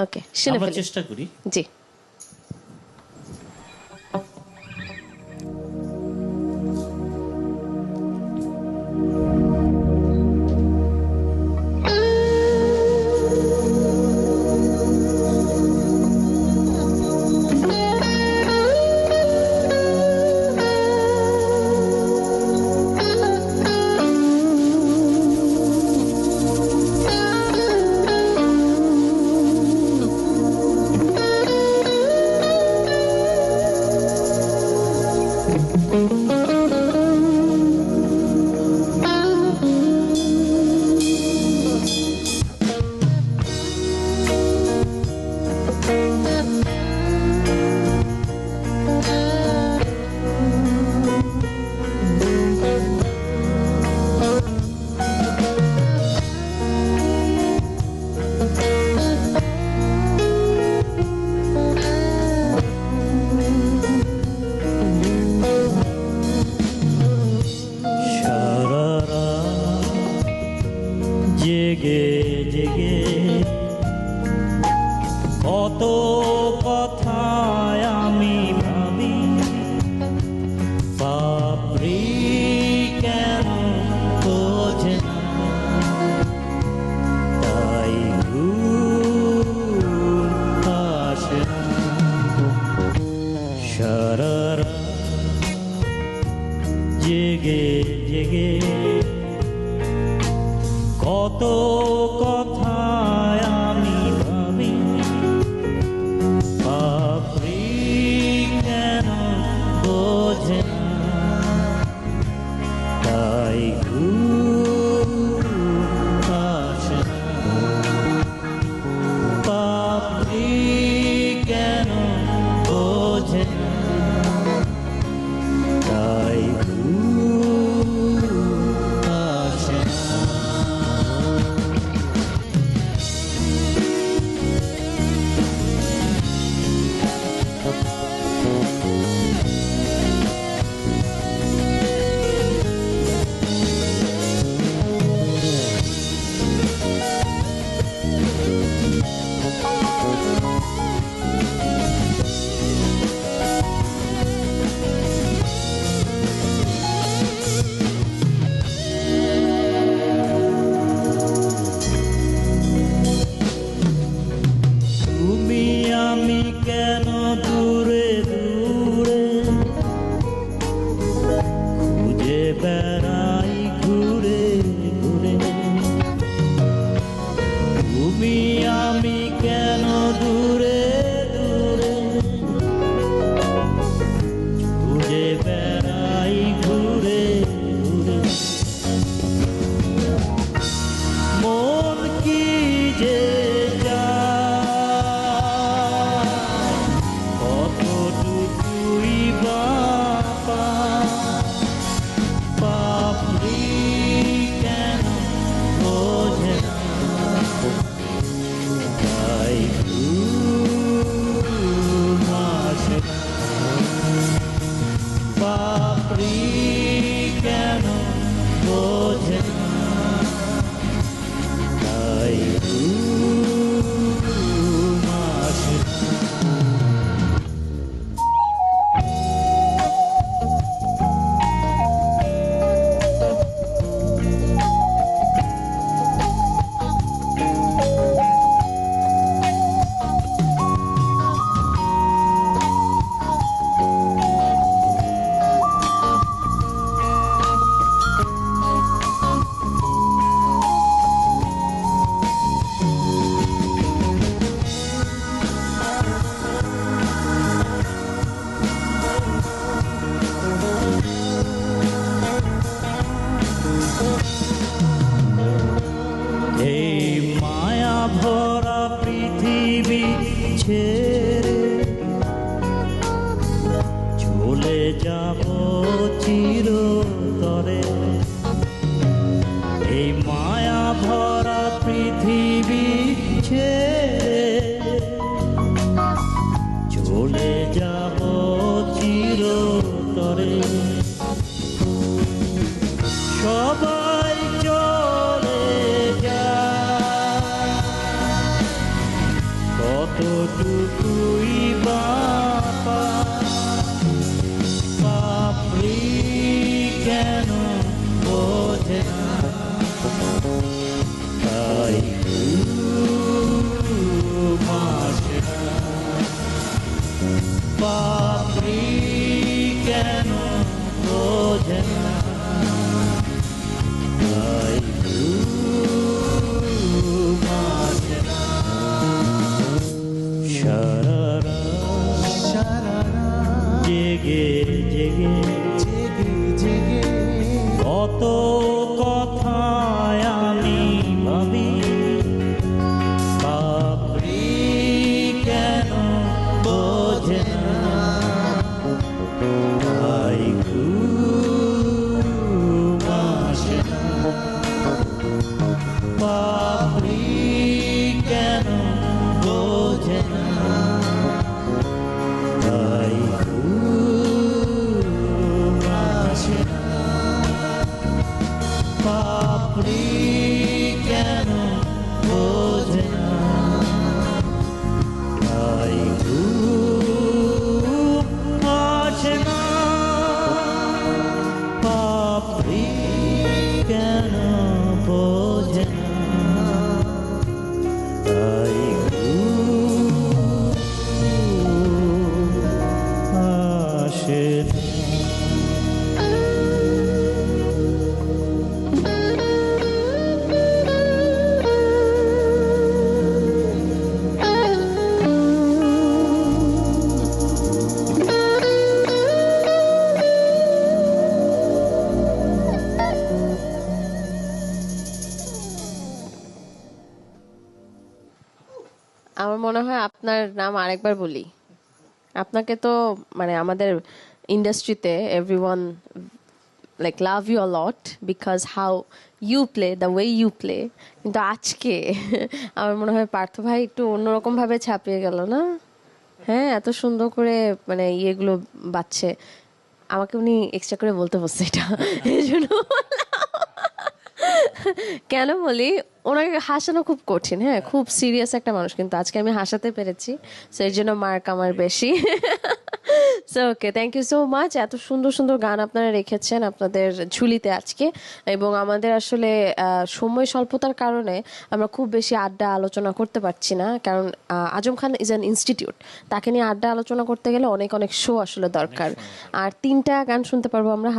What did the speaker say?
ওকে, শুনে আমরা ফেলি। চেষ্টা করি। জি। সারা রাত জেগে জেগে কত কথায় আমি ভাবি, বাপরি কেন বোঝে না, তাই ঘুম আসে না। সারা রাত জেগে জেগে কত কথায় আমি ভাবি, কতটুকুই বাপা পাপড়ি কেন বোঝে না তাই ঘুম আসে না পাপড়ি কেন বোঝে না তাই ঘুম আসে না সারা রাত জেগে জেগে কত কথায় আমি ভাবি পাপড়ি কেন বোঝে না তাই ঘুম আসে না পাপড়ি কেন বোঝে না তাই ঘুম আসে না পাপড়ি কেন বোঝে না তাই ঘুম আসে না পাপড়ি কেন বোঝে না তাই ঘুম আসে না আমার মনে হয় আপনার নাম আরেকবার বলি। আপনাকে তো মানে আমাদের ইন্ডাস্ট্রিতে everyone like love you a lot because how you play the way you play, কিন্তু আজকে আমার মনে হয় পার্থ ভাই একটু অন্যরকম ভাবে ছাপিয়ে গেল না? হ্যাঁ, এত সুন্দর করে মানে ইয়েগুলো বাজছে, আমাকে উনি এক্সট্রা করে বলতে বসছে এটা, এই জন্য কেন বলি, ওনাকে হাসানো খুব কঠিন, হ্যাঁ খুব সিরিয়াস একটা মানুষ, কিন্তু আজকে আমি হাসাতে পেরেছি, সো এর জন্য মার্ক আমার বেশি। So okay, thank you so much. এত সুন্দর সুন্দর গান আপনারা রেখেছেন আপনাদের ঝুলিতে আজকে, এবং আমাদের আসলে সময় স্বল্পতার কারণে আমরা খুব বেশি আড্ডা আলোচনা করতে পারছি না, কারণ Azam Khan is an institute, তাকে নিয়ে আড্ডা আলোচনা করতে গেলে অনেক অনেক শো আসলে দরকার। আর 3টা গান শুনতে পারবো আমরা